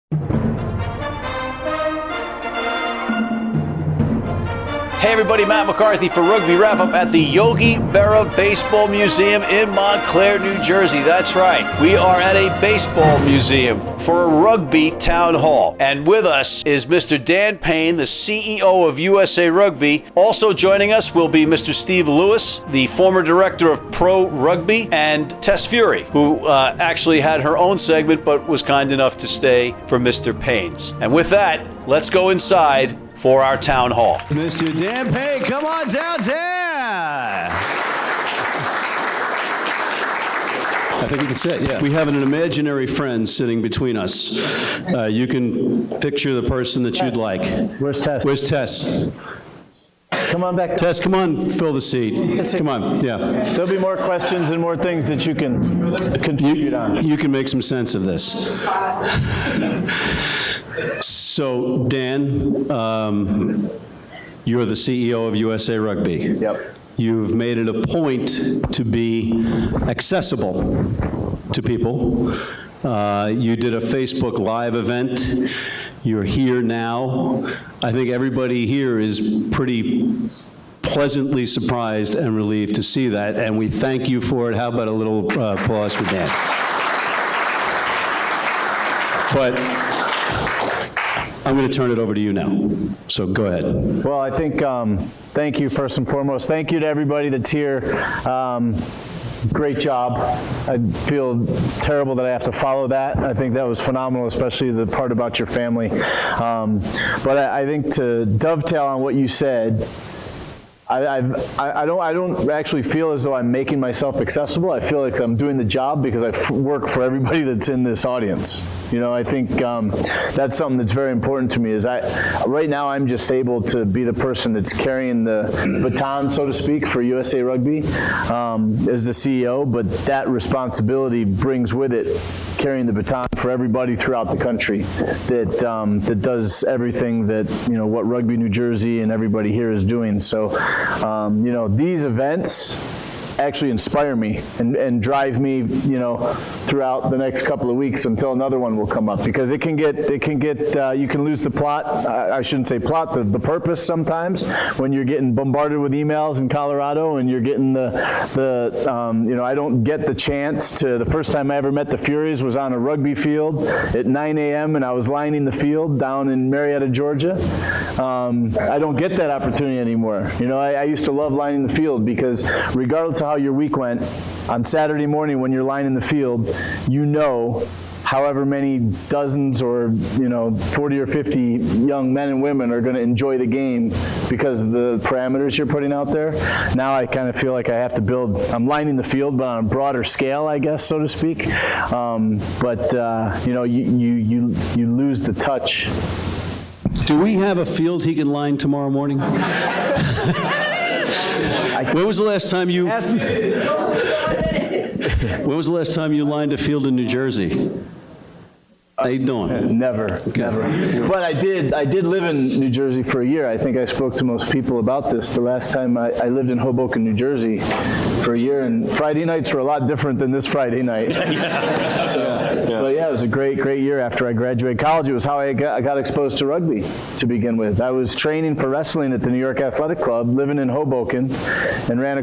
Hey everybody, Matt McCarthy for Rugby Wrap-Up at the Yogi Berra Baseball Museum in Montclair, New Jersey. That's right, we are at a baseball museum for a rugby town hall. And with us is Mr. Dan Payne, the CEO of USA Rugby. Also joining us will be Mr. Steve Lewis, the former director of Pro Rugby, and Tess Feury, who actually had her own segment but was kind enough to stay for Mr. Payne's. And with that, let's go inside for our town hall. Mr. Dan Payne, come on downtown. I think we can sit, yeah. We have an imaginary friend sitting between us. You can picture the person that you'd like. Where's Tess? Where's Tess? Come on back. Tess, come on, fill the seat. Come on, yeah. There'll be more questions and more things that you can contribute on. You can make some sense of this. So, Dan, you're the CEO of USA Rugby. Yep. You've made it a point to be accessible to people. You did a Facebook Live event. You're here now. I think everybody here is pretty pleasantly surprised and relieved to see that, and we thank you for it. How about a little applause for Dan? But I'm going to turn it over to you now, so go ahead. Well, I think, thank you first and foremost. Thank you to everybody that's here. Great job. I feel terrible that I have to follow that. I think that was phenomenal, especially the part about your family. But I think to dovetail on what you said, I don't actually feel as though I'm making myself accessible. I feel like I'm doing the job because I work for everybody that's in this audience. You know, I think that's something that's very important to me. Is right now I'm just able to be the person that's carrying the baton, so to speak, for USA Rugby as the CEO. But that responsibility brings with it carrying the baton for everybody throughout the country that does everything that what Rugby New Jersey and everybody here is doing. So. These events actually inspire me and drive me, throughout the next couple of weeks until another one will come up, because you can lose the plot. I shouldn't say plot, the purpose sometimes when you're getting bombarded with emails in Colorado and you're getting I don't get the chance to. The first time I ever met the Furies was on a rugby field at 9 a.m. and I was lining the field down in Marietta, Georgia. I don't get that opportunity anymore. I used to love lining the field because regardless of how your week went, on Saturday morning when you're lining the field, however many dozens or 40 or 50 young men and women are going to enjoy the game because of the parameters you're putting out there. Now I kind of feel like I have to I'm lining the field, but on a broader scale, I guess, so to speak. You lose the touch. Do we have a field he can line tomorrow morning? When was the last time you? When was the last time you lined a field in New Jersey? How you doing? Never. But I did live in New Jersey for a year. I think I spoke to most people about this. The last time I lived in Hoboken, New Jersey for a year, and Friday nights were a lot different than this Friday night. But yeah, it was a great year after I graduated college. It was how I got exposed to rugby to begin with. I was training for wrestling at the New York Athletic Club, living in Hoboken, and ran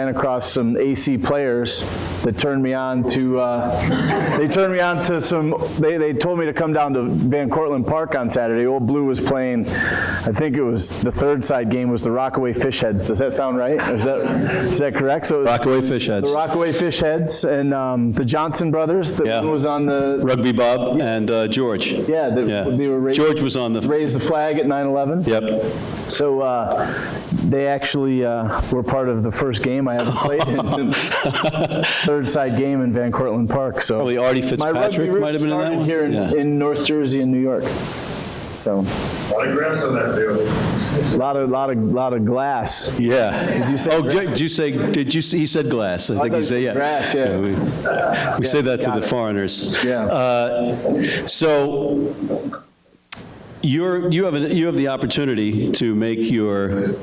across some AC players that turned me on to, they told me to come down to Van Cortlandt Park on Saturday. Old Blue was playing, I think it was the third side game was the Rockaway Fishheads. Does that sound right? Is that correct? So Rockaway Fishheads. The Rockaway Fishheads and the Johnson brothers. That was on the Rugby Bob and George. Yeah, they were George was on raised the flag at 9/11. Yep. So they actually were part of the first game I ever played in. Third side game in Van Cortlandt Park. So probably Artie Fitzpatrick might have been in that one. Here in North Jersey and New York. So. A lot of grass on that field. A lot of glass. Yeah. Did you say? Oh, did you say? He said glass. I think he said grass. Yeah. We say that to the foreigners. Yeah. So you have the opportunity to make your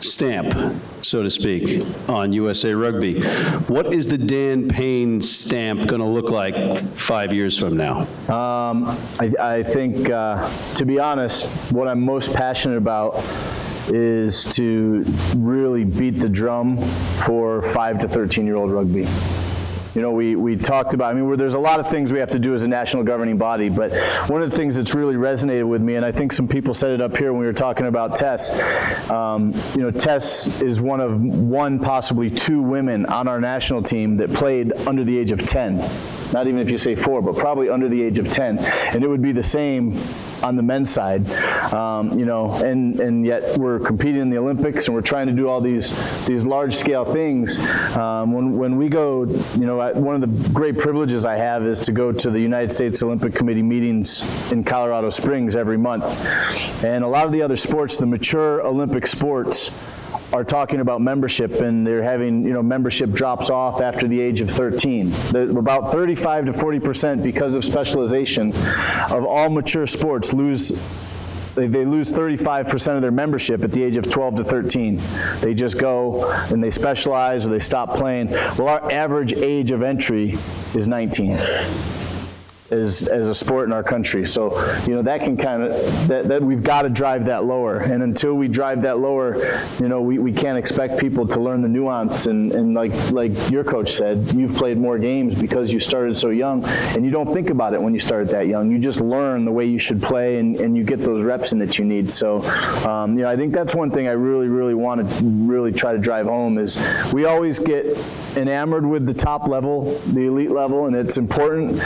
stamp, so to speak, on USA Rugby. What is the Dan Payne stamp going to look like 5 years from now? I think, to be honest, what I'm most passionate about is to really beat the drum for 5 to 13-year-old rugby. You know, we talked about, there's a lot of things we have to do as a national governing body, but one of the things that's really resonated with me, and I think some people said it up here when we were talking about Tess, Tess is one, possibly 2 women on our national team that played under the age of 10. Not even if you say 4, but probably under the age of 10. And it would be the same on the men's side, and yet we're competing in the Olympics and we're trying to do all these large-scale things. When we go, one of the great privileges I have is to go to the United States Olympic Committee meetings in Colorado Springs every month. And a lot of the other sports, the mature Olympic sports, are talking about membership, and they're having, membership drops off after the age of 13. About 35 to 40% because of specialization of all mature sports they lose 35% of their membership at the age of 12 to 13. They just go and they specialize or they stop playing. Well, our average age of entry is 19. As a sport in our country. So, that can that we've got to drive that lower. And until we drive that lower, we can't expect people to learn the nuance. And like your coach said, you've played more games because you started so young, and you don't think about it when you start that young. You just learn the way you should play, and you get those reps in that you need. So, I think that's one thing I really, really want to really try to drive home is we always get enamored with the top level, the elite level, and it's important.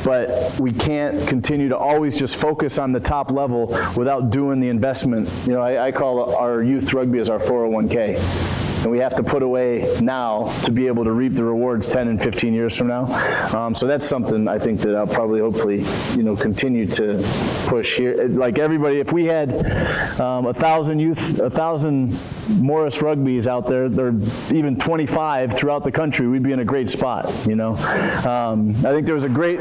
But we can't continue to always just focus on the top level without doing the investment. I call our youth rugby as our 401k. And we have to put away now to be able to reap the rewards 10 and 15 years from now. So that's something I think that I'll probably hopefully, continue to push here. Like everybody, if we had 1,000 Morris Rugbies out there, or even 25 throughout the country, we'd be in a great spot, I think there was a great...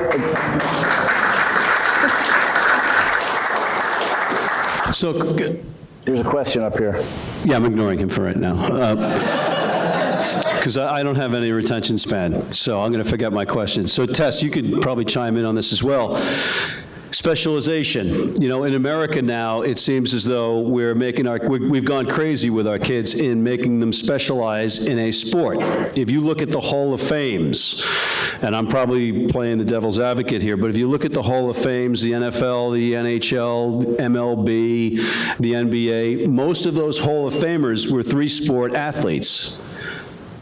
So... There's a question up here. Yeah, I'm ignoring him for right now. Because I don't have any retention span, so I'm going to forget my question. So Tess, you could probably chime in on this as well. Specialization. In America now, it seems as though we've gone crazy with our kids in making them specialize in a sport. If you look at the Hall of Fames, and I'm probably playing the devil's advocate here, but if you look at the Hall of Fames, the NFL, the NHL, MLB, the NBA, most of those Hall of Famers were 3-sport athletes.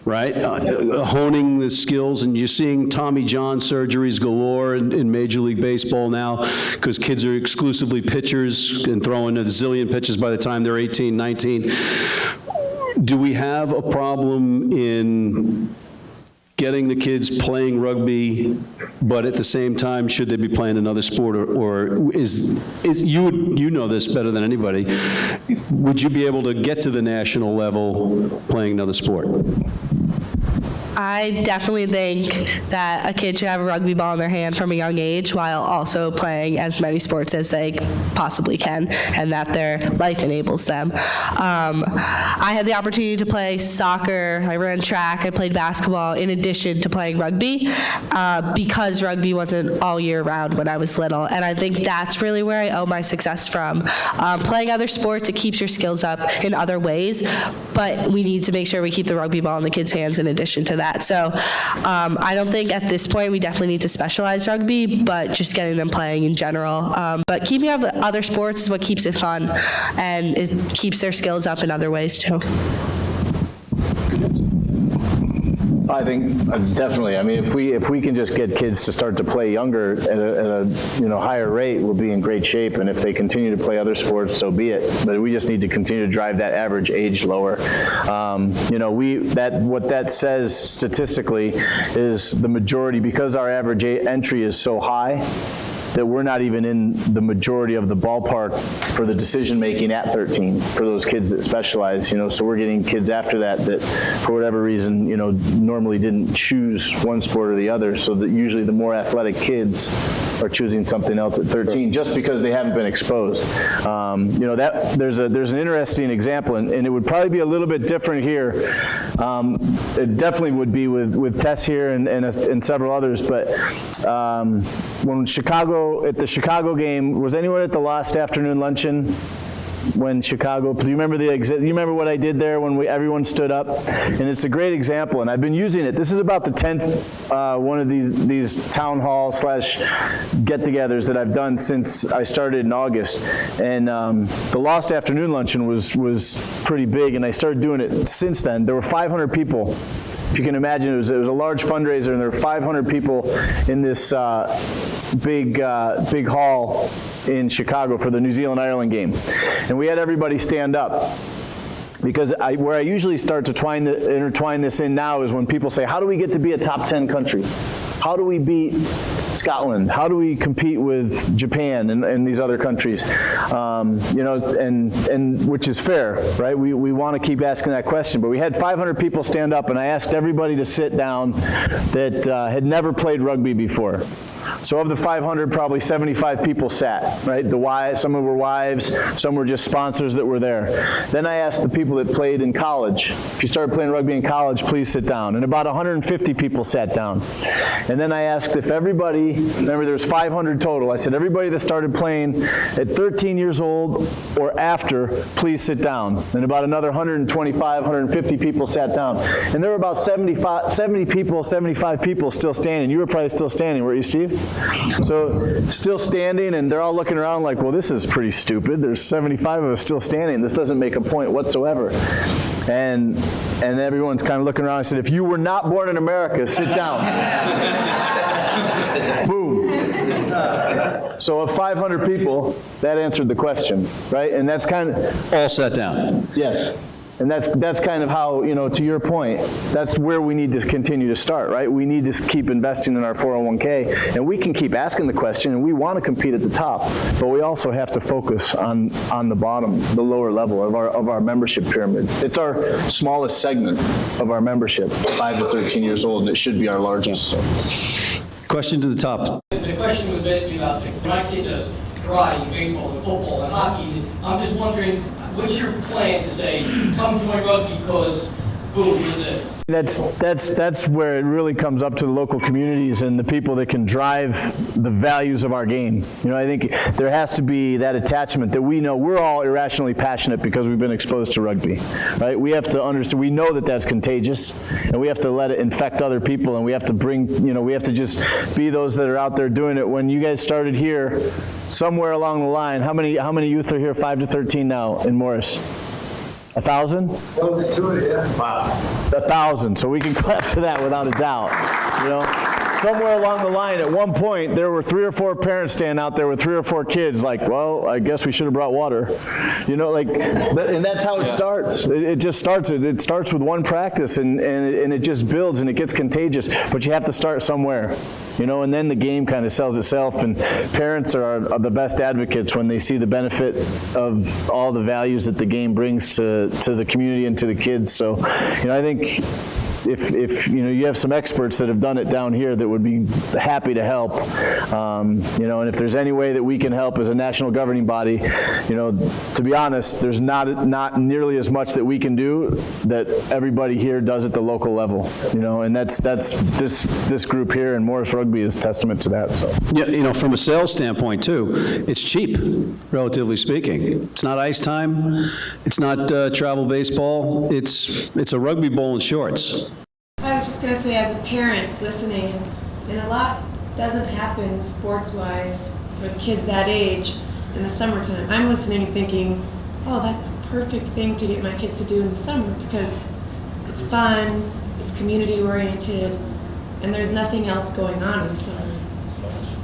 Right? Honing the skills, and you're seeing Tommy John surgeries galore in Major League Baseball now because kids are exclusively pitchers and throwing a zillion pitches by the time they're 18, 19. Do we have a problem in getting the kids playing rugby, but at the same time, should they be playing another sport, or is you know this better than anybody, would you be able to get to the national level playing another sport? I definitely think that a kid should have a rugby ball in their hand from a young age while also playing as many sports as they possibly can, and that their life enables them. I had the opportunity to play soccer, I ran track, I played basketball in addition to playing rugby because rugby wasn't all year round when I was little, and I think that's really where I owe my success from. Playing other sports, it keeps your skills up in other ways, but we need to make sure we keep the rugby ball in the kids' hands in addition to that. So I don't think at this point we definitely need to specialize rugby, but just getting them playing in general. But keeping up other sports is what keeps it fun, and it keeps their skills up in other ways too. I think definitely. I mean, if we can just get kids to start to play younger at a higher rate, we'll be in great shape. And if they continue to play other sports, so be it. But we just need to continue to drive that average age lower. What that says statistically is the majority, because our average entry is so high. that we're not even in the majority of the ballpark for the decision making at 13 for those kids that specialize, so we're getting kids after that for whatever reason, normally didn't choose one sport or the other, so that usually the more athletic kids are choosing something else at 13 just because they haven't been exposed. There's an interesting example, and it would probably be a little bit different here. It definitely would be with Tess here and several others, but when at the Chicago game, was anyone at the last afternoon luncheon? When Chicago, do you remember you remember what I did there when everyone stood up? And it's a great example, and I've been using it. This is about the 10th one of these town hall / get-togethers that I've done since I started in August. And the Lost Afternoon Luncheon was pretty big, and I started doing it since then. There were 500 people. If you can imagine, it was a large fundraiser, and there were 500 people in this big hall in Chicago for the New Zealand-Ireland game. And we had everybody stand up. Because where I usually start to intertwine this in now is when people say, how do we get to be a top 10 country? How do we beat Scotland? How do we compete with Japan and these other countries? And which is fair, right? We want to keep asking that question. But we had 500 people stand up, and I asked everybody to sit down that had never played rugby before. So of the 500, probably 75 people sat, right? Some were wives, some were just sponsors that were there. Then I asked the people that played in college, if you started playing rugby in college, please sit down. And about 150 people sat down. And then I asked if everybody, remember there's 500 total, I said everybody that started playing at 13 years old or after, please sit down. And about another 125, 150 people sat down. And there were about 75 people still standing. You were probably still standing, weren't you, Steve? So still standing, and they're all looking around like, well, this is pretty stupid. There's 75 of us still standing. This doesn't make a point whatsoever. And everyone's kind of looking around. I said, if you were not born in America, sit down. Boom. So of 500 people, that answered the question, right? And that's kind of... All sat down. Yes. And that's kind of how, to your point, that's where we need to continue to start, right? We need to keep investing in our 401k, and we can keep asking the question, and we want to compete at the top, but we also have to focus on the bottom, the lower level of our membership pyramid. It's our smallest segment of our membership, 5 to 13 years old, and it should be our largest. So. Question to the top. The question was basically about my kid does karate, baseball, and football, and hockey. I'm just wondering, what's your plan to say, come join rugby because, boom, here's it? That's where it really comes up to the local communities and the people that can drive the values of our game. I think there has to be that attachment that we know we're all irrationally passionate because we've been exposed to rugby, right? We have to understand, we know that that's contagious, and we have to let it infect other people, and we have to we have to just be those that are out there doing it. When you guys started here, somewhere along the line, how many youth are here 5 to 13 now in Morris? 1,000? Close to it, yeah. Wow. 1,000. So we can clap to that without a doubt. Somewhere along the line, at one point, there were 3 or 4 parents standing out there with 3 or 4 kids, like, well, I guess we should have brought water. And that's how it starts. It just starts. It starts with one practice, and it just builds, and it gets contagious. But you have to start somewhere, and then the game kind of sells itself, and parents are the best advocates when they see the benefit of all the values that the game brings to the community and to the kids. So, I think if you have some experts that have done it down here that would be happy to help, and if there's any way that we can help as a national governing body, to be honest, there's not nearly as much that we can do that everybody here does at the local level, and that's this group here, and Morris Rugby is testament to that. So Yeah, from a sales standpoint too, it's cheap, relatively speaking. It's not ice time, it's not travel baseball, it's a rugby bowl and shorts. I was just going to say, as a parent listening, and a lot doesn't happen sports-wise with kids that age in the summertime. I'm listening and thinking, oh, that's the perfect thing to get my kids to do in the summer because it's fun, it's community-oriented, and there's nothing else going on in the summer.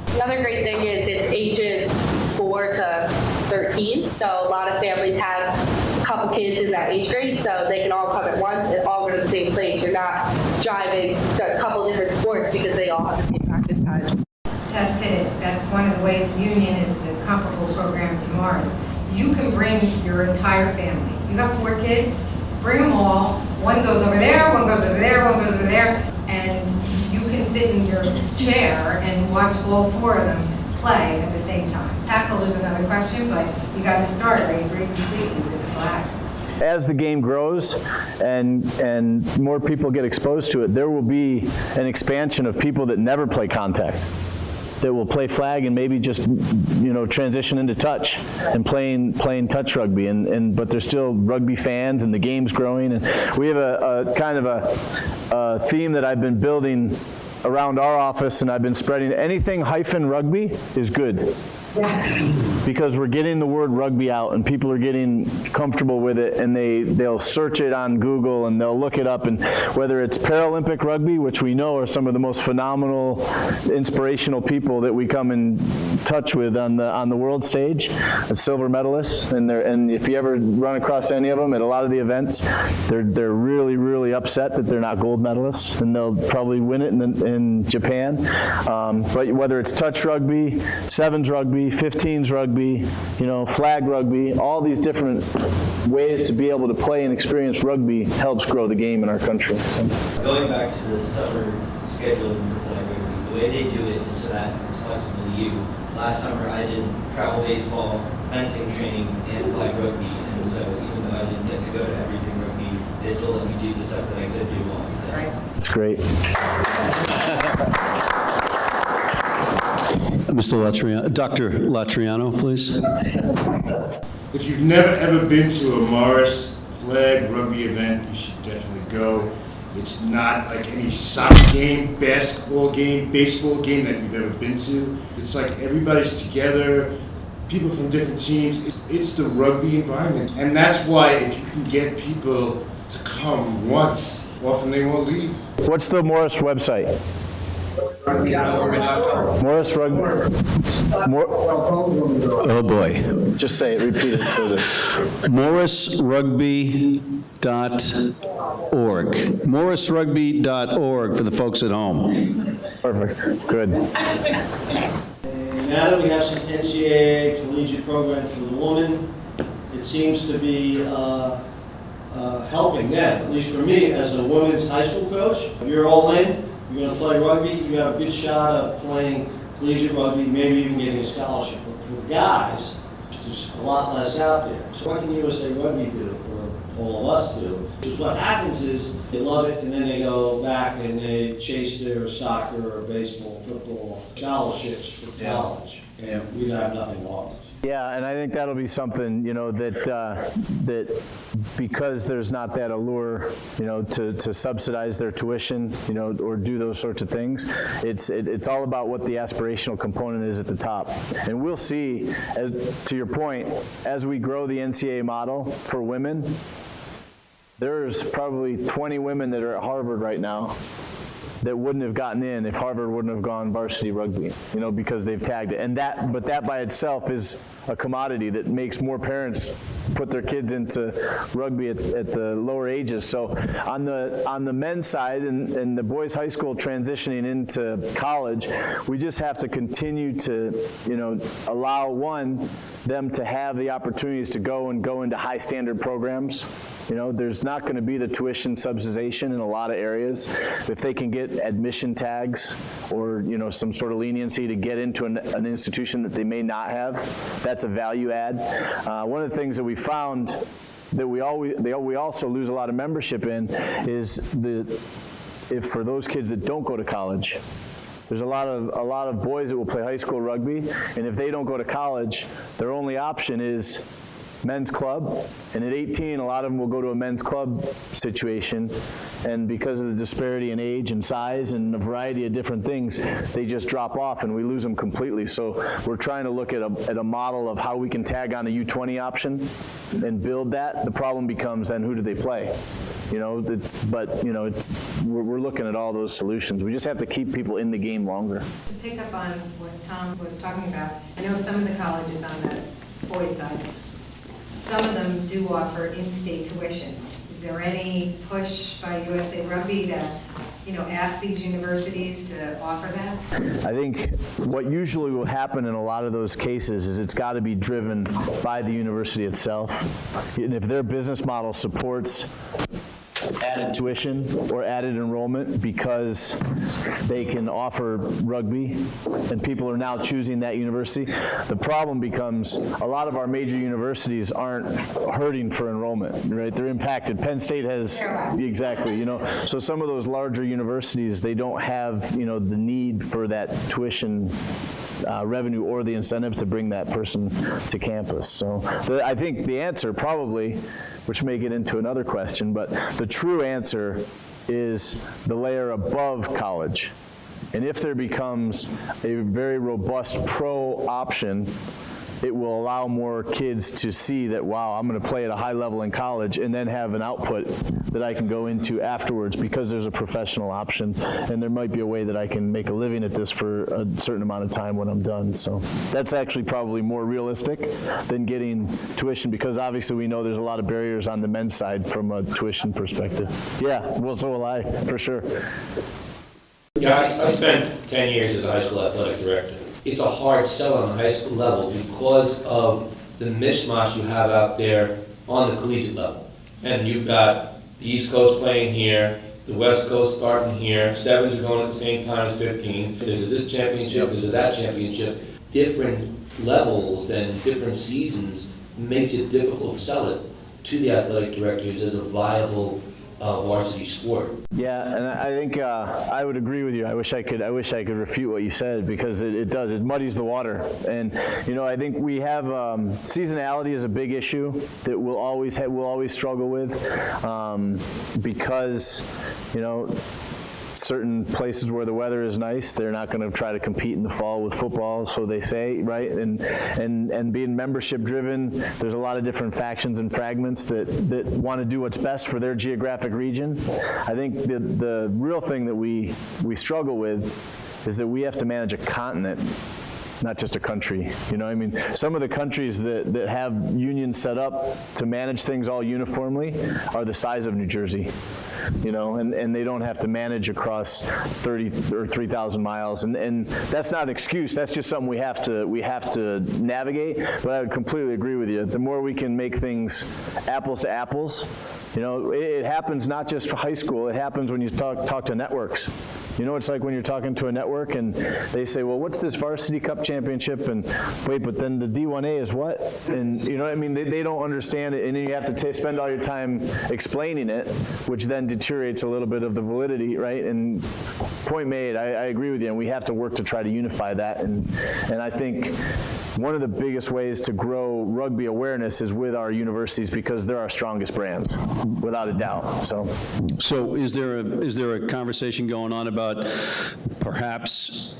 The other great thing is it's ages 4 to 13, so a lot of families have a couple kids in that age grade, so they can all come at once and all go to the same place. You're not driving to a couple different sports because they all have the same practice times. Tess hit, that's one of the ways Union is a comparable program to Morris. You can bring your entire family. You got 4 kids, bring them all. One goes over there, one goes over there, one goes over there, and you can sit in your chair and watch all 4 of them play at the same time. Tackle is another question, but you got to start. I agree completely with the flag. As the game grows and more people get exposed to it, there will be an expansion of people that never play contact, that will play flag and maybe just, transition into touch and playing touch rugby. But there's still rugby fans and the game's growing. And we have a kind of a theme that I've been building around our office, and I've been spreading. Anything -rugby is good. Because we're getting the word rugby out and people are getting comfortable with it, and they'll search it on Google and they'll look it up, and whether it's Paralympic rugby, which we know are some of the most phenomenal, inspirational people that we come in touch with on the world stage, the silver medalists, and if you ever run across any of them at a lot of the events, they're really, really upset that they're not gold medalists, and they'll probably win it in Japan. But whether it's touch rugby, sevens rugby, 15s rugby, flag rugby, all these different ways to be able to play and experience rugby helps grow the game in our country. So. Going back to the summer schedule for flag rugby, the way they do it is so that it's flexible to you. Last summer I did travel baseball, fencing training, and flag rugby, and so even though I didn't get to go to everything rugby, they still let me do the stuff that I could do while I was there. Right. That's great. Mr. Latriano, Dr. Latriano, please. If you've never ever been to a Morris flag rugby event, you should definitely go. It's not like any soccer game, basketball game, baseball game that you've ever been to. It's like everybody's together, people from different teams. It's the rugby environment. And that's why if you can get people to come once, often they won't leave. What's the Morris website? Morris Rugby. Oh, boy. Just say it, repeat it. So that morrisrugby.org. morrisrugby.org for the folks at home. Perfect. Good. And now that we have some NCAA collegiate programs for the women, it seems to be helping them, at least for me as a women's high school coach. If you're all in, you're going to play rugby, you have a good shot of playing collegiate rugby, maybe even getting a scholarship. But for the guys, there's a lot less out there. So what can USA Rugby do, or all of us do? Because what happens is they love it, and then they go back and they chase their soccer or baseball, football scholarships for college, and we have nothing wrong. Yeah, and I think that'll be something, that because there's not that allure, to subsidize their tuition, or do those sorts of things. It's all about what the aspirational component is at the top. And we'll see, to your point, as we grow the NCAA model for women, there's probably 20 women that are at Harvard right now that wouldn't have gotten in if Harvard wouldn't have gone varsity rugby, because they've tagged it. But that by itself is a commodity that makes more parents put their kids into rugby at the lower ages. So on the men's side and the boys' high school transitioning into college, we just have to continue to, allow them to have the opportunities to go into high standard programs. There's not going to be the tuition subsidization in a lot of areas. If they can get admission tags or, some sort of leniency to get into an institution that they may not have, that's a value add. One of the things that we found that we also lose a lot of membership in is if for those kids that don't go to college. There's a lot of boys that will play high school rugby, and if they don't go to college, their only option is men's club, and at 18 a lot of them will go to a men's club situation, and because of the disparity in age and size and a variety of different things, they just drop off and we lose them completely. So we're trying to look at a model of how we can tag on a U20 option and build that. The problem becomes then who do they play? We're looking at all those solutions. We just have to keep people in the game longer. To pick up on what Tom was talking about, I know some of the colleges on the boys' side, some of them do offer in-state tuition. Is there any push by USA Rugby to ask these universities to offer that? I think what usually will happen in a lot of those cases is it's got to be driven by the university itself. And if their business model supports added tuition or added enrollment because they can offer rugby and people are now choosing that university, the problem becomes a lot of our major universities aren't hurting for enrollment, right? They're impacted. Penn State has, exactly, so some of those larger universities, they don't have, the need for that tuition revenue or the incentive to bring that person to campus. So I think the answer probably, which may get into another question, but the true answer is the layer above college. And if there becomes a very robust pro option, it will allow more kids to see that, wow, I'm going to play at a high level in college and then have an output that I can go into afterwards because there's a professional option and there might be a way that I can make a living at this for a certain amount of time when I'm done. So that's actually probably more realistic than getting tuition, because obviously we know there's a lot of barriers on the men's side from a tuition perspective. Yeah, well, so will I, for sure. Yeah, I spent 10 years as a high school athletic director. It's a hard sell on the high school level because of the mishmash you have out there on the collegiate level. And you've got the East Coast playing here, the West Coast starting here, 7s are going at the same time as 15s. There's this championship, there's that championship. Different levels and different seasons makes it difficult to sell it to the athletic directors as a viable varsity sport. Yeah, and I think I would agree with you. I wish I could refute what you said, because it does. It muddies the water. And I think we have seasonality is a big issue that we'll always struggle with, because certain places where the weather is nice, they're not going to try to compete in the fall with football, so they say, right? And being membership driven, there's a lot of different factions and fragments that want to do what's best for their geographic region. I think the real thing that we struggle with is that we have to manage a continent, not just a country. Some of the countries that have unions set up to manage things all uniformly are the size of New Jersey. And they don't have to manage across 30 or 3,000 miles. And that's not an excuse. That's just something we have to navigate. But I would completely agree with you. The more we can make things apples to apples, it happens not just for high school. It happens when you talk to networks. It's like when you're talking to a network and they say, well, what's this varsity cup championship? And wait, but then the D1A is what? And they don't understand it. And then you have to spend all your time explaining it, which then deteriorates a little bit of the validity, right? And point made, I agree with you. And we have to work to try to unify that. And I think one of the biggest ways to grow rugby awareness is with our universities, because they're our strongest brands, without a doubt. So is there a conversation going on about perhaps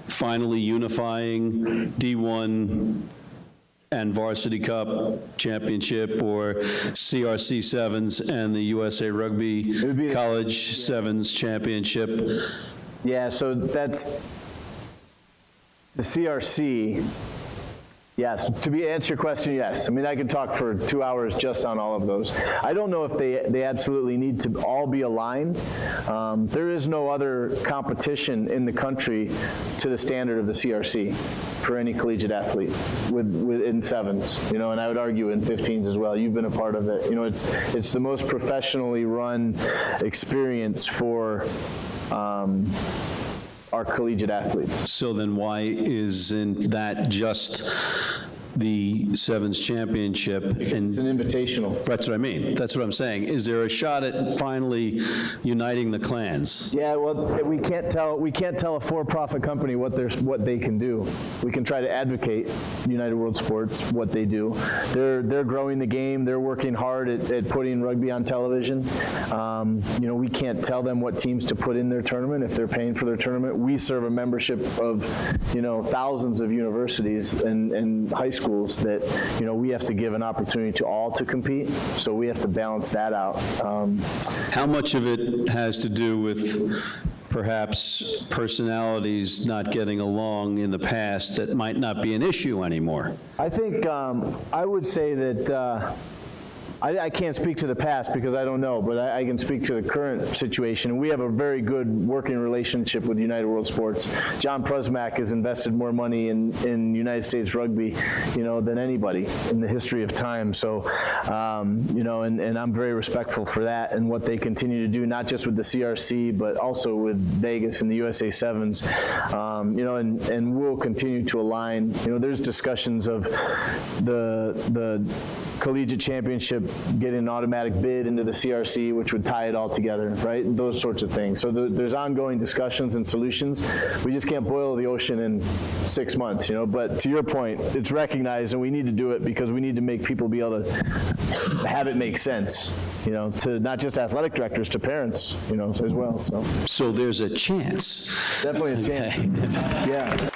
finally unifying D1 and Varsity Cup Championship, or CRC Sevens and the USA Rugby College Sevens Championship? Yeah, so that's the CRC. Yes, to answer your question, yes. I could talk for 2 hours just on all of those. I don't know if they absolutely need to all be aligned. There is no other competition in the country to the standard of the CRC for any collegiate athlete in sevens, and I would argue in 15s as well. You've been a part of it. It's the most professionally run experience for our collegiate athletes. So then why isn't that just the Sevens Championship? It's an invitational. That's what I mean. That's what I'm saying. Is there a shot at finally uniting the clans? Yeah, well, we can't tell a for-profit company what they can do. We can try to advocate United World Sports, what they do. They're growing the game. They're working hard at putting rugby on television. We can't tell them what teams to put in their tournament if they're paying for their tournament. We serve a membership of thousands of universities and high schools that we have to give an opportunity to all to compete. So we have to balance that out. How much of it has to do with perhaps personalities not getting along in the past that might not be an issue anymore? I think I would say that I can't speak to the past because I don't know, but I can speak to the current situation. We have a very good working relationship with United World Sports. John Prusmack has invested more money in United States rugby, than anybody in the history of time. So, and I'm very respectful for that and what they continue to do, not just with the CRC, but also with Vegas and the USA Sevens. And we'll continue to align. There's discussions of the collegiate championship getting an automatic bid into the CRC, which would tie it all together, right? Those sorts of things. So there's ongoing discussions and solutions. We just can't boil the ocean in 6 months, But to your point, it's recognized, and we need to do it because we need to make people be able to have it make sense, to not just athletic directors, to parents, as well. So So there's a chance. definitely a chance. Yeah.